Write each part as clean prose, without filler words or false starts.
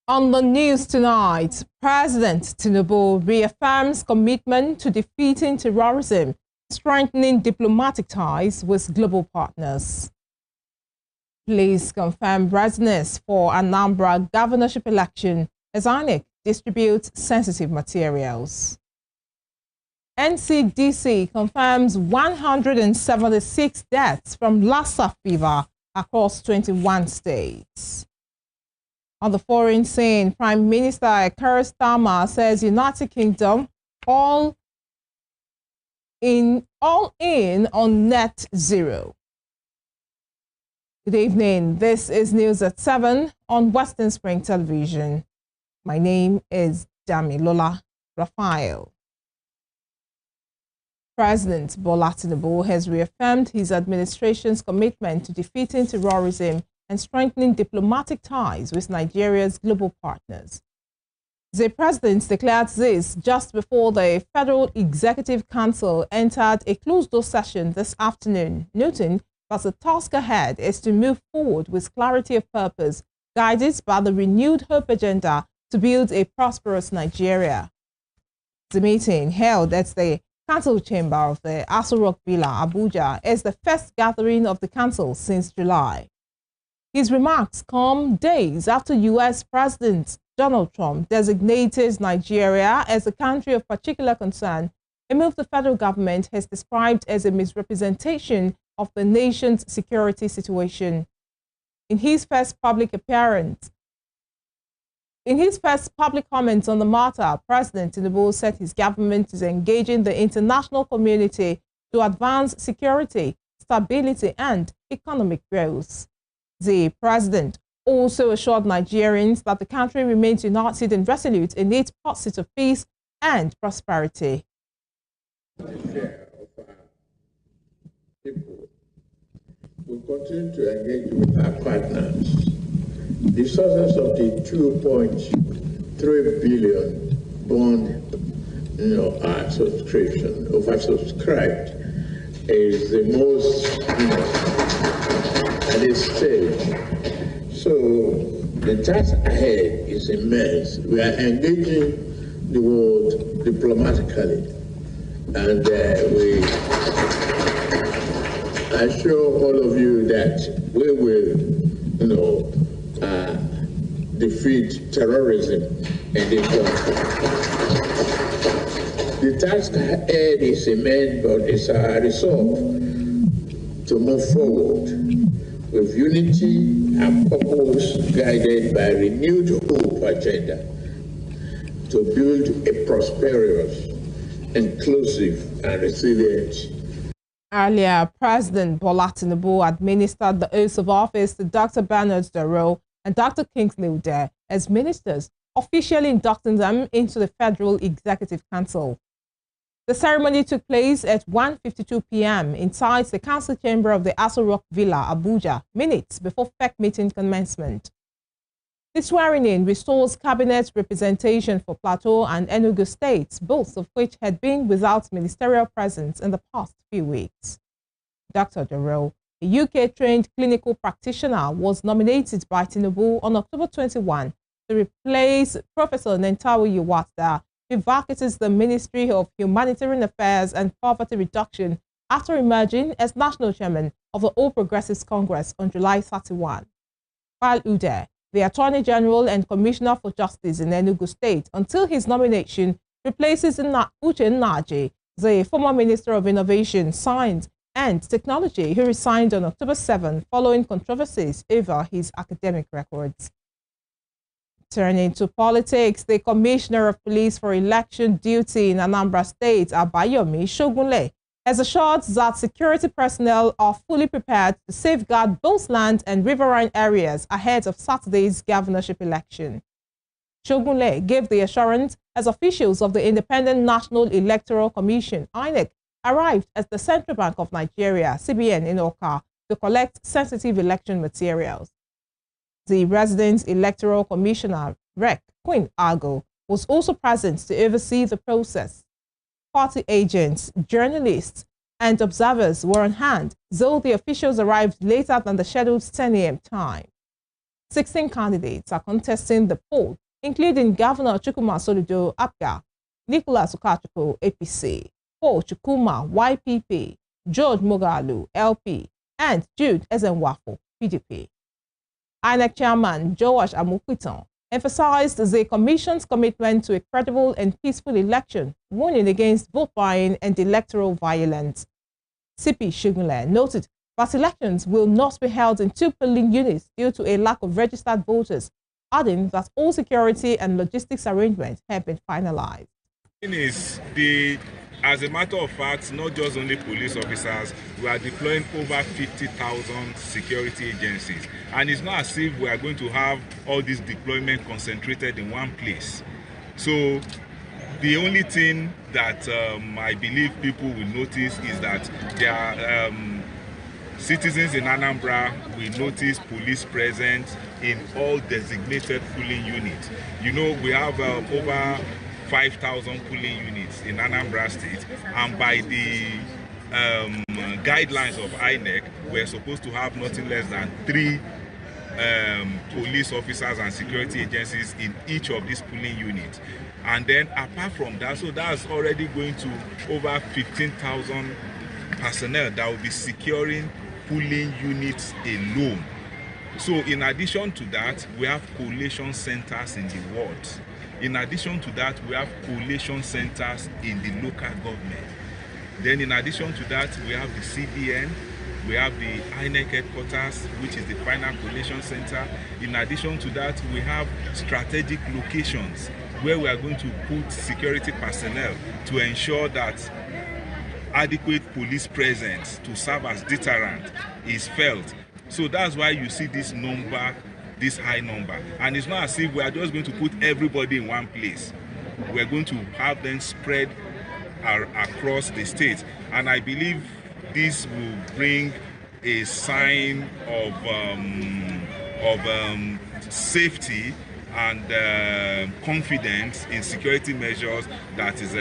On the news tonight, President Tinubu reaffirms commitment to defeating terrorism, strengthening diplomatic ties with global partners. Police confirm readiness for Anambra governorship election as INEC distributes sensitive materials. NCDC confirms 176 deaths from Lassa fever across 21 states. On the foreign scene, Prime Minister Keir Starmer says United Kingdom all in on net zero. Good evening. This is News at 7 on Western Spring Television. My name is Damilola Raphael. President Bola Tinubu has reaffirmed his administration's commitment to defeating terrorism and strengthening diplomatic ties with Nigeria's global partners. The president declared this just before the Federal Executive Council entered a closed-door session this afternoon, noting that the task ahead is to move forward with clarity of purpose, guided by the renewed hope agenda to build a prosperous Nigeria. The meeting, held at the Council Chamber of the Aso Rock Villa, Abuja, is the first gathering of the Council since July. His remarks come days after U.S. President Donald Trump designated Nigeria as a country of particular concern, a move the federal government has described as a misrepresentation of the nation's security situation. In his first public comments on the matter, President Tinubu said his government is engaging the international community to advance security, stability, and economic growth. The president also assured Nigerians that the country remains united and resolute in its pursuit of peace and prosperity. People will continue to engage with our partners. The success of the 2.3 billion bond, subscription, oversubscribed, is the most, at this stage. So the task ahead is immense. We are engaging the world diplomatically, and we assure all of you that we will, defeat terrorism in this country. The task ahead is immense, but it's our resolve to move forward with unity and purpose, guided by renewed hope agenda to build a prosperous, inclusive, and resilient. Earlier, President Bola Tinubu administered the oath of office to Dr. Bernard Doro and Dr. Kingsley Ude as ministers, officially inducting them into the Federal Executive Council. The ceremony took place at 1:52 p.m. inside the Council Chamber of the Aso Rock Villa, Abuja, minutes before FEC meeting commencement. The swearing-in restores cabinet representation for Plateau and Enugu states, both of which had been without ministerial presence in the past few weeks. Dr. Doro, a UK-trained clinical practitioner, was nominated by Tinubu on October 21 to replace Professor Nentawe Yuwata, who vacated the Ministry of Humanitarian Affairs and Poverty Reduction after emerging as national chairman of the All Progressives Congress on July 31. While Ude, the Attorney General and Commissioner for Justice in Enugu State, until his nomination, replaces Uche Nnaji, the former Minister of Innovation, Science and Technology, who resigned on October 7 following controversies over his academic records. Turning to politics, the Commissioner of Police for Election Duty in Anambra State, Abayomi Shogunle, has assured that security personnel are fully prepared to safeguard both land and riverine areas ahead of Saturday's governorship election. Shogunle gave the assurance as officials of the Independent National Electoral Commission, INEC, arrived at the Central Bank of Nigeria, CBN, in Oka to collect sensitive election materials. The resident electoral commissioner, Rec. Queen Argo, was also present to oversee the process. Party agents, journalists, and observers were on hand, though the officials arrived later than the scheduled 10 a.m. time. 16 candidates are contesting the poll, including Governor Chukwuma Soludo Apga, Nicholas Ukachukwu APC, Paul Chukwuma YPP, George Mogalu LP, and Jude Ezenwafo PDP. INEC Chairman Joash Amukwiton emphasized the Commission's commitment to a credible and peaceful election, warning against vote buying and electoral violence. CP Shugule noted that elections will not be held in 2 polling units due to a lack of registered voters, adding that all security and logistics arrangements have been finalized. As a matter of fact, not just only police officers, we are deploying over 50,000 security agencies. And it's not as if we are going to have all this deployment concentrated in one place. So the only thing that I believe people will notice is that there are citizens in Anambra will notice police presence in all designated polling units. You know, we have over 5,000 polling units in Anambra State, and by the guidelines of INEC, we're supposed to have nothing less than 3 police officers and security agencies in each of these polling units. And then apart from that, so that's already going to over 15,000 personnel that will be securing polling units alone. So in addition to that, we have collation centers in the wards. In addition to that, we have collation centers in the local government. Then in addition to that, we have the CBN, we have the INEC headquarters, which is the final collation center. In addition to that, we have strategic locations where we are going to put security personnel to ensure that adequate police presence to serve as deterrent is felt. So that's why you see this number, this high number. And it's not as if we are just going to put everybody in one place. We're going to have them spread across the state. And I believe this will bring a sign of safety and confidence in security measures that is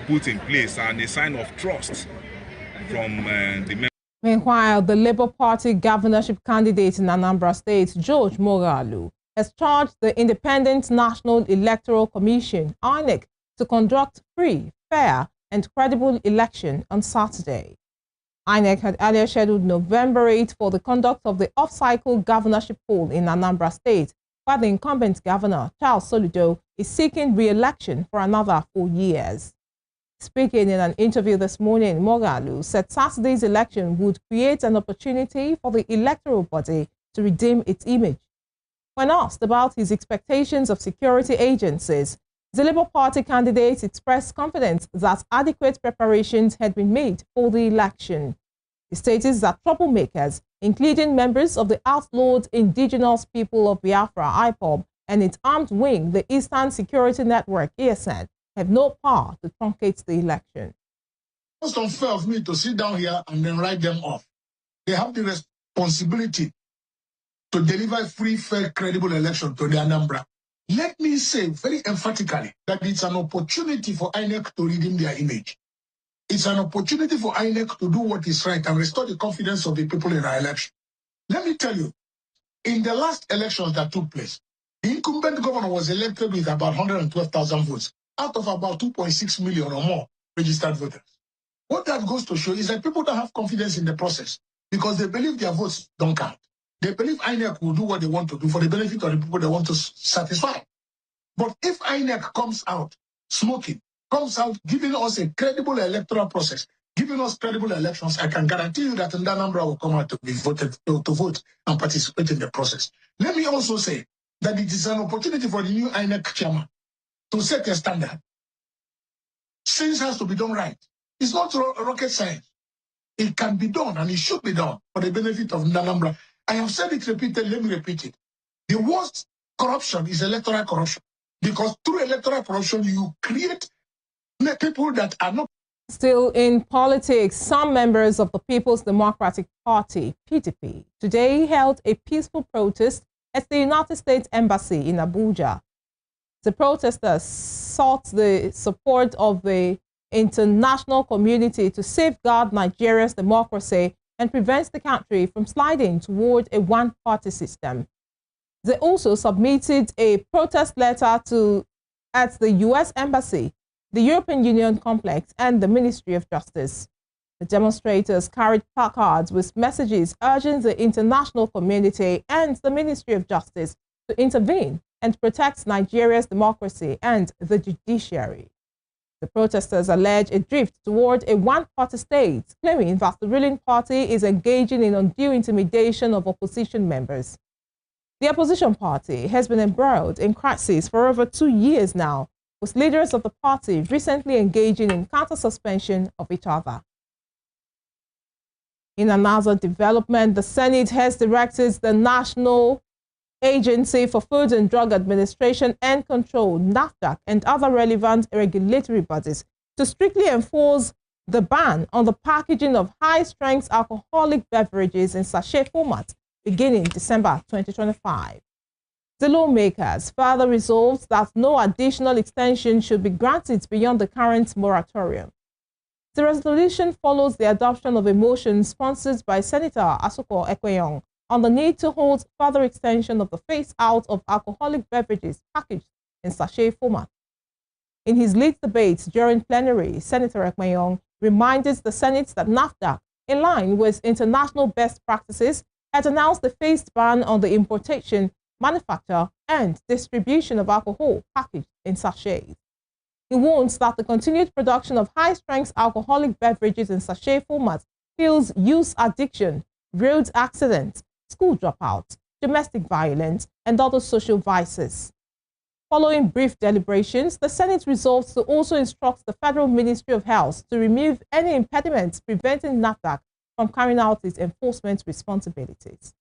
put in place, and a sign of trust from the members. Meanwhile, the Labour Party governorship candidate in Anambra State, George Mogalu, has charged the Independent National Electoral Commission, INEC, to conduct free, fair, and credible election on Saturday. INEC had earlier scheduled November 8 for the conduct of the off-cycle governorship poll in Anambra State, while the incumbent governor, Charles Soludo, is seeking re-election for another 4 years. Speaking in an interview this morning, Mogalu said Saturday's election would create an opportunity for the electoral body to redeem its image. When asked about his expectations of security agencies, the Labour Party candidate expressed confidence that adequate preparations had been made for the election. He stated that troublemakers, including members of the outlawed indigenous people of Biafra, IPOB, and its armed wing, the Eastern Security Network, ESN, have no power to truncate the election. It's unfair of me to sit down here and then write them off. They have the responsibility to deliver free, fair, credible election to the Anambra. Let me say very emphatically that it's an opportunity for INEC to redeem their image. It's an opportunity for INEC to do what is right and restore the confidence of the people in our election. Let me tell you, in the last elections that took place, the incumbent governor was elected with about 112,000 votes out of about 2.6 million or more registered voters. What that goes to show is that people don't have confidence in the process because they believe their votes don't count. They believe INEC will do what they want to do for the benefit of the people they want to satisfy. But if INEC comes out smoking, comes out giving us a credible electoral process, giving us credible elections, I can guarantee you that Ndanambra will come out to be voted to vote and participate in the process. Let me also say that it is an opportunity for the new INEC chairman to set a standard. Things has to be done right. It's not rocket science. It can be done and it should be done for the benefit of Ndanambra. I have said it repeatedly, let me repeat it. The worst corruption is electoral corruption, because through electoral corruption, you create people that are not. Still in politics, some members of the People's Democratic Party, PDP, today held a peaceful protest at the United States Embassy in Abuja. The protesters sought the support of the international community to safeguard Nigeria's democracy and prevent the country from sliding toward a one-party system. They also submitted a protest letter at the U.S. Embassy, the European Union complex, and the Ministry of Justice. The demonstrators carried placards with messages urging the international community and the Ministry of Justice to intervene and protect Nigeria's democracy and the judiciary. The protesters allege a drift toward a one-party state, claiming that the ruling party is engaging in undue intimidation of opposition members. The opposition party has been embroiled in crisis for over 2 years now, with leaders of the party recently engaging in counter-suspension of each other. In another development, the Senate has directed the National Agency for Food and Drug Administration and Control, NAFDAC, and other relevant regulatory bodies to strictly enforce the ban on the packaging of high-strength alcoholic beverages in sachet format beginning December 2025. The lawmakers further resolved that no additional extension should be granted beyond the current moratorium. The resolution follows the adoption of a motion sponsored by Senator Asuko Ekweong on the need to hold further extension of the phase-out of alcoholic beverages packaged in sachet format. In his lead debate during plenary, Senator Ekweong reminded the Senate that NAFDAC, in line with international best practices, had announced the phased ban on the importation, manufacture, and distribution of alcohol packaged in sachets. He warns that the continued production of high-strength alcoholic beverages in sachet format fuels youth addiction, road accidents, school dropouts, domestic violence, and other social vices. Following brief deliberations, the Senate resolved to also instruct the Federal Ministry of Health to remove any impediments preventing NAFDAC from carrying out its enforcement responsibilities.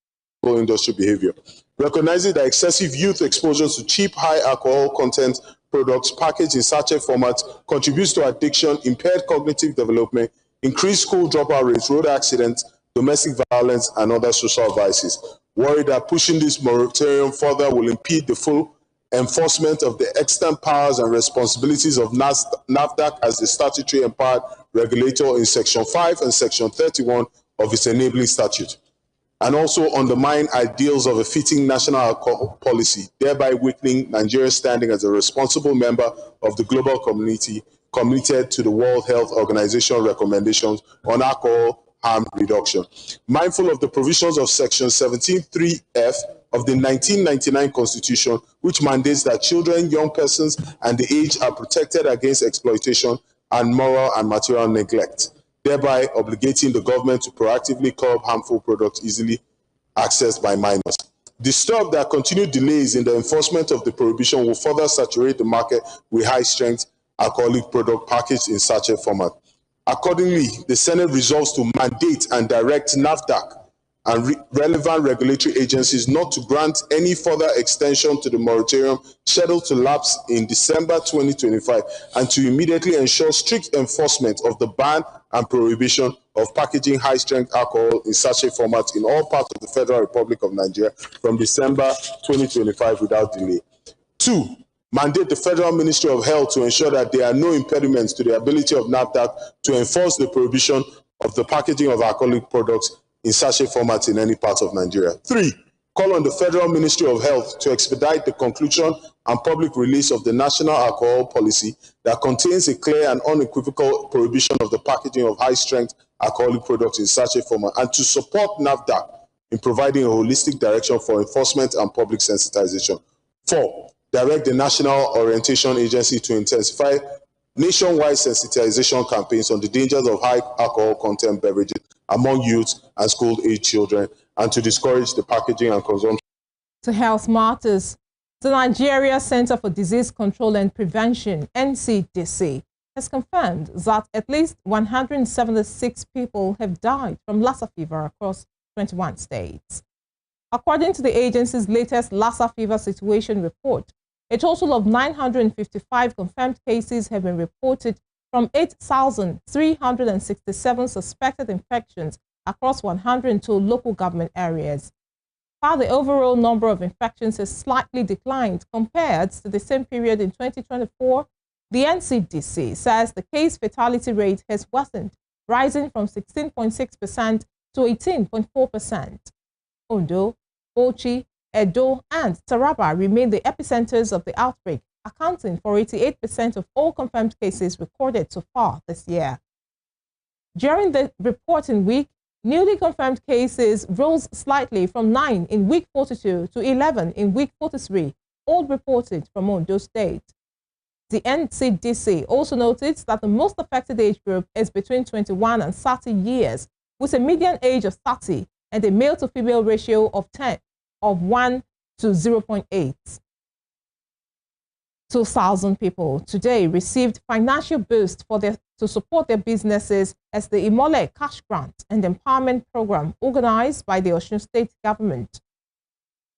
Industry behavior, recognizing that excessive youth exposure to cheap, high alcohol content products packaged in sachet format contributes to addiction, impaired cognitive development, increased school dropout rates, road accidents, domestic violence, and other social vices. Worried that pushing this moratorium further will impede the full enforcement of the extant powers and responsibilities of NAFDAC as the statutory empowered regulator in Section 5 and Section 31 of its enabling statute, and also undermine ideals of a fitting national alcohol policy, thereby weakening Nigeria's standing as a responsible member of the global community committed to the World Health Organization recommendations on alcohol harm reduction. Mindful of the provisions of Section 17(3)(f) of the 1999 Constitution, which mandates that children, young persons, and the aged are protected against exploitation and moral and material neglect, thereby obligating the government to proactively curb harmful products easily accessed by minors. Disturbed that continued delays in the enforcement of the prohibition will further saturate the market with high-strength alcoholic product packaged in sachet format. Accordingly, the Senate resolves to mandate and direct NAFDAC and relevant regulatory agencies not to grant any further extension to the moratorium scheduled to lapse in December 2025 and to immediately ensure strict enforcement of the ban and prohibition of packaging high-strength alcohol in sachet format in all parts of the Federal Republic of Nigeria from December 2025 without delay. 2. Mandate the Federal Ministry of Health to ensure that there are no impediments to the ability of NAFDAC to enforce the prohibition of the packaging of alcoholic products in sachet format in any part of Nigeria. 3. Call on the Federal Ministry of Health to expedite the conclusion and public release of the National Alcohol Policy that contains a clear and unequivocal prohibition of the packaging of high-strength alcoholic products in sachet format, and to support NAFDAC in providing a holistic direction for enforcement and public sensitization. 4. Direct the National Orientation Agency to intensify nationwide sensitization campaigns on the dangers of high alcohol content beverages among youth and school-age children, and to discourage the packaging and consumption. To health matters, the Nigeria Center for Disease Control and Prevention, NCDC, has confirmed that at least 176 people have died from Lassa fever across 21 states. According to the agency's latest Lassa fever situation report, a total of 955 confirmed cases have been reported from 8,367 suspected infections across 102 local government areas. While the overall number of infections has slightly declined compared to the same period in 2024, the NCDC says the case fatality rate has worsened, rising from 16.6% to 18.4%. Ondo, Bauchi, Edo, and Taraba remain the epicenters of the outbreak, accounting for 88% of all confirmed cases recorded so far this year. During the reporting week, newly confirmed cases rose slightly from 9 in week 42 to 11 in week 43, all reported from Ondo State. The NCDC also noted that the most affected age group is between 21 and 30 years, with a median age of 30 and a male-to-female ratio of 1 to 0.8. 2,000 people today received financial boost to support their businesses as the Imole Cash Grant and Empowerment Program organized by the Osun State Government.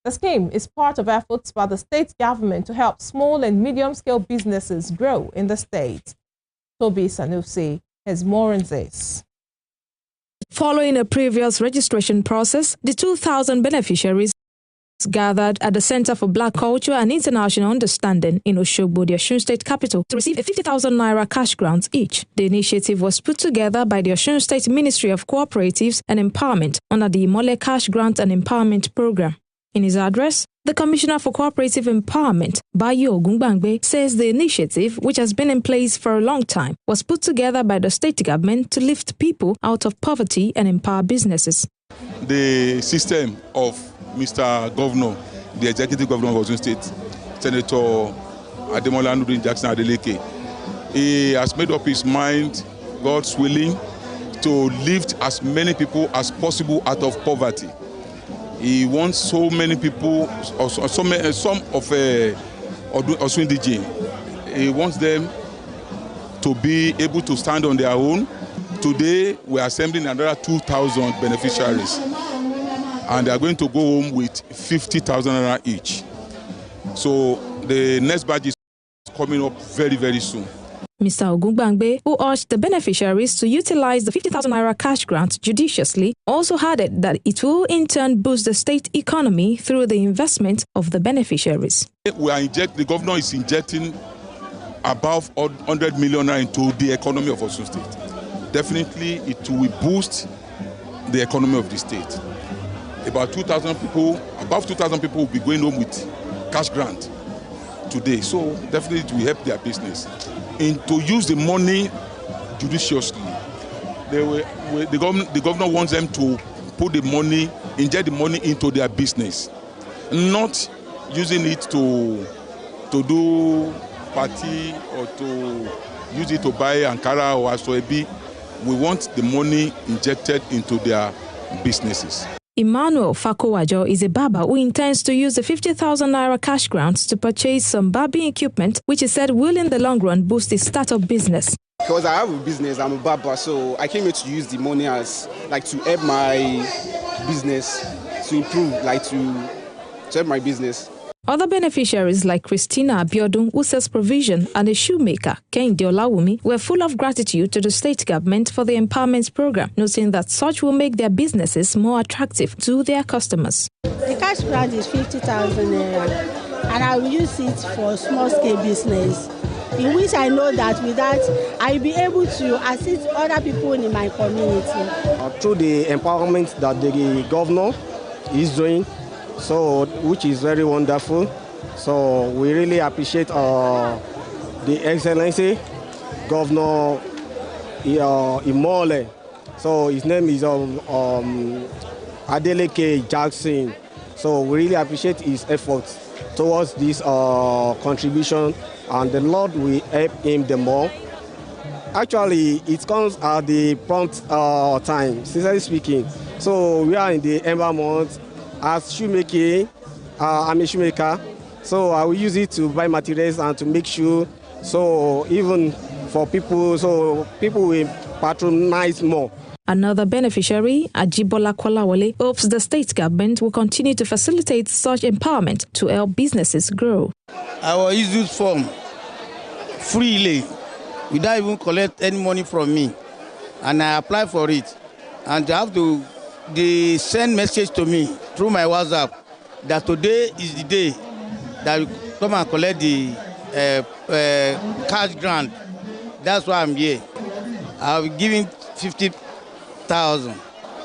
The scheme is part of efforts by the state government to help small and medium-scale businesses grow in the state. Toby Sanusi has more on this. Following a previous registration process, the 2,000 beneficiaries gathered at the Center for Black Culture and International Understanding in Osogbo, the Osun State capital, to receive a 50,000 naira cash grant each. The initiative was put together by the Osun State Ministry of Cooperatives and Empowerment under the Imole Cash Grant and Empowerment Program. In his address, the Commissioner for Cooperative Empowerment, Bayo Ogungbangbe, says the initiative, which has been in place for a long time, was put together by the state government to lift people out of poverty and empower businesses. The system of Mr. Governor, the Executive Governor of Osun State, Senator Ademola Nudin Jackson Adeleke, he has made up his mind, God's willing, to lift as many people as possible out of poverty. He wants so many people, some of Osun Diji. He wants them to be able to stand on their own. Today, we are assembling another 2,000 beneficiaries, and they are going to go home with 50,000 naira each. So the next batch is coming up very, very soon. Mr. Ogungbangbe, who urged the beneficiaries to utilize the 50,000 naira cash grant judiciously, also added that it will in turn boost the state economy through the investment of the beneficiaries. The governor is injecting above 100 million into the economy of Osun State. Definitely, it will boost the economy of the state. About 2,000 people, above 2,000 people will be going home with cash grant today. So definitely it will help their business. And to use the money judiciously, the governor wants them to put the money, inject the money into their business, not using it to do party or to use it to buy Ankara or Asoebi. We want the money injected into their businesses. Emmanuel Fakowajo is a barber who intends to use the 50,000 naira cash grant to purchase some barbing equipment, which he said will in the long run boost his startup business. Because I have a business, I'm a barber, so I came here to use the money as to help my business, to improve, to help my business. Other beneficiaries like Christina Abiodun, who sells provision, and a shoemaker, Kehinde Olawumi, were full of gratitude to the state government for the empowerment program, noting that such will make their businesses more attractive to their customers. The cash grant is 50,000 naira, and I will use it for small-scale business, in which I know that with that, I will be able to assist other people in my community. Through the empowerment that the governor is doing, so which is very wonderful. So we really appreciate the Excellency Governor Imole. So his name is Adeleke Jackson. So we really appreciate his efforts towards this contribution, and the Lord will help him the more. Actually, it comes at the prompt time, sincerely speaking. So we are in the Ember month. As shoemaking, I'm a shoemaker, so I will use it to buy materials and to make sure, so even for people, so people will patronize more. Another beneficiary, Ajibola Kolawole, hopes the state government will continue to facilitate such empowerment to help businesses grow. I will use this form freely, without even collect any money from me, and I apply for it, and they send message to me through my WhatsApp that today is the day that we come and collect the cash grant. That's why I'm here. I'll be giving 50,000.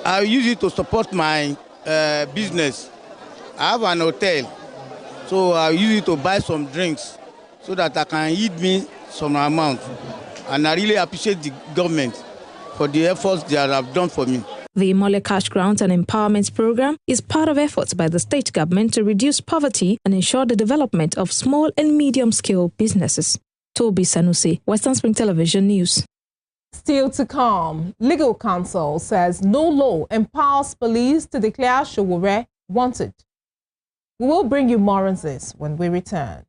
I'll use it to support my business, I have an hotel, so I use it to buy some drinks so that I can eat me some amount. And I really appreciate the government for the efforts they have done for me. The Mole Cash Grant and Empowerment Program is part of efforts by the state government to reduce poverty and ensure the development of small and medium-scale businesses. Toby Sanusi, Western Spring Television News. Still to come, legal counsel says no law empowers police to declare Showore wanted. We will bring you more on this when we return.